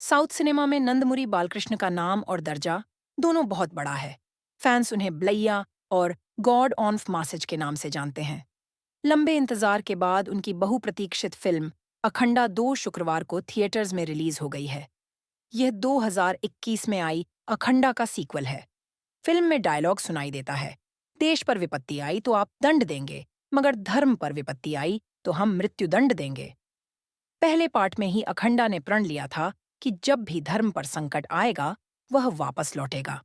South cinema में नंदमुरी बालकृष्ण का नाम और दर्जा दोनों बहुत बड़ा है। फैंस उन्हें ब्लैया और गॉड ऑन मासेज के नाम से जानते हैं। लंबे इंतजार के बाद उनकी बहुप्रतीक्षित फिल्म अखंडा 2 शुक्रवार को थिएटर्स में रिलीज हो गई है। यह 2021 में आई अखंडा का सीक्वल है। फिल्म में डायलॉग सुनाई देता है, देश पर विपत्ति आई तो आप दंड देंगे, मगर धर्म पर विपत्ति आई तो हम मृत्युदंड देंगे। पहले पार्ट में ही अखंडा ने प्रण लिया था कि जब भी धर्म पर संकट आएगा वह वापस लौटेगा।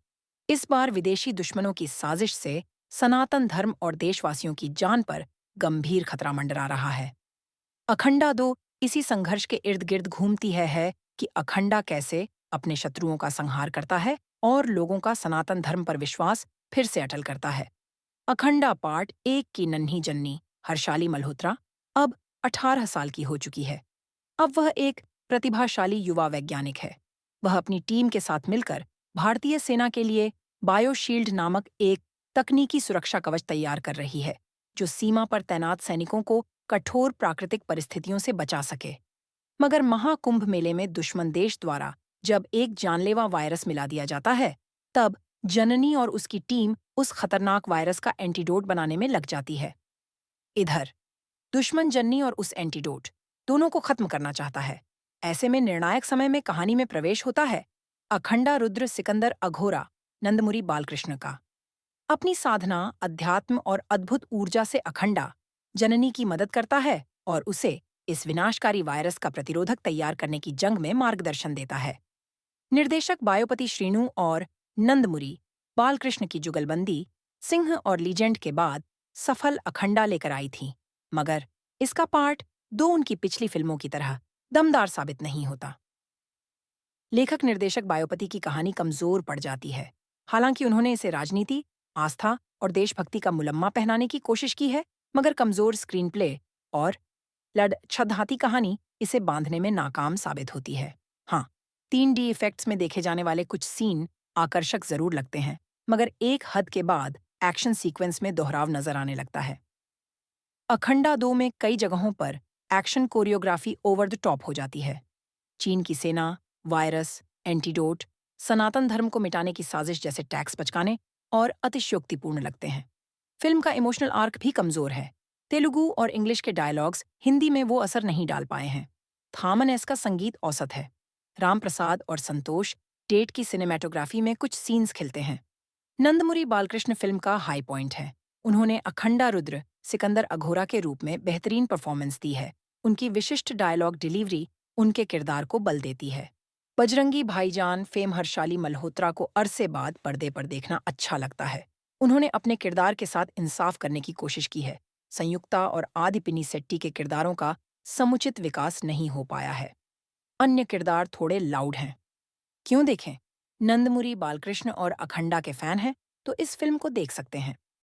इस बार विदेशी दुश्मनों की साजिश से सनातन धर्म और देशवासियों की जान पर गंभीर खतरा मंडरा रहा है। अखंडा 2 इसी संघर्ष के इर्द गिर्द घूमती है कि अखंडा कैसे अपने शत्रुओं का संहार करता है और लोगों का सनातन धर्म पर विश्वास फिर से अटल करता है। अखंडा पार्ट 1 की नन्ही जन्नी हर्षाली मल्होत्रा अब 18 साल की हो चुकी है। अब वह एक प्रतिभाशाली युवा वैज्ञानिक है। वह अपनी टीम के साथ मिलकर भारतीय सेना के लिए बायोशील्ड नामक एक तकनीकी सुरक्षा कवच तैयार कर रही है, जो सीमा पर तैनात सैनिकों को कठोर प्राकृतिक परिस्थितियों से बचा सके। मगर महाकुंभ मेले में दुश्मन देश द्वारा जब एक जानलेवा वायरस मिला दिया जाता है, तब जननी और उसकी टीम उस खतरनाक वायरस का एंटीडोट बनाने में लग जाती है। इधर दुश्मन जन्नी और उस एंटीडोट दोनों को खत्म करना चाहता है। ऐसे में निर्णायक समय में कहानी में प्रवेश होता है अखंडा रुद्र सिकंदर अघोरा नंदमुरी बालकृष्ण का। अपनी साधना, अध्यात्म और अद्भुत ऊर्जा से अखंडा जननी की मदद करता है और उसे इस विनाशकारी वायरस का प्रतिरोधक तैयार करने की जंग में मार्गदर्शन देता है। निर्देशक बायोपति श्रीनु और नंदमुरी बालकृष्ण की जुगलबंदी सिंह और लीजेंड के बाद सफल अखंडा लेकर आई थी, मगर इसका पार्ट 2 उनकी पिछली फिल्मों की तरह दमदार साबित नहीं होता। लेखक निर्देशक बायोपति की कहानी कमजोर पड़ जाती है। हालांकि उन्होंने इसे राजनीति, आस्था और देशभक्ति का मुलम्मा पहनाने की कोशिश की है, मगर कमजोर स्क्रीन प्ले और छद्माती कहानी इसे बांधने में नाकाम साबित होती है। हाँ, 3D इफेक्ट्स में देखे जाने वाले कुछ सीन आकर्षक जरूर लगते हैं, मगर एक हद के बाद एक्शन सीक्वेंस में दोहराव नजर आने लगता है। अखंडा 2 में कई जगहों पर action choreography over the top हो जाती है। चीन की सेना, वायरस, एंटीडोट, सनातन धर्म को मिटाने की साजिश जैसे टैक्स बचकाने और अतिशयोक्तिपूर्ण लगते हैं। फिल्म का इमोशनल आर्क भी कमजोर है। तेलुगु और इंग्लिश के डायलॉग्स हिंदी में वो असर नहीं डाल पाए हैं। थामन एस का संगीत औसत है। राम प्रसाद और संतोष डेट की सिनेमैटोग्राफी में कुछ सीन्स खिलते हैं। नंदमुरी बालकृष्ण फिल्म का हाई पॉइंट है। उन्होंने अखंडा रुद्र सिकंदर अघोरा के रूप में बेहतरीन परफॉर्मेंस दी है। उनकी विशिष्ट डायलॉग डिलीवरी उनके किरदार को बल देती है। बजरंगी भाईजान फेम हर्षाली मल्होत्रा को अरसे बाद पर्दे पर देखना अच्छा लगता है। उन्होंने अपने किरदार के साथ इंसाफ करने की कोशिश की है। संयुक्ता और आदि पिनिसेट्टी के किरदारों का समुचित विकास नहीं हो पाया है। अन्य किरदार थोड़े लाउड हैं। क्यों देखें? नंदमुरी बालकृष्ण और अखंडा के फैन हैं तो इस फिल्म को देख सकते हैं।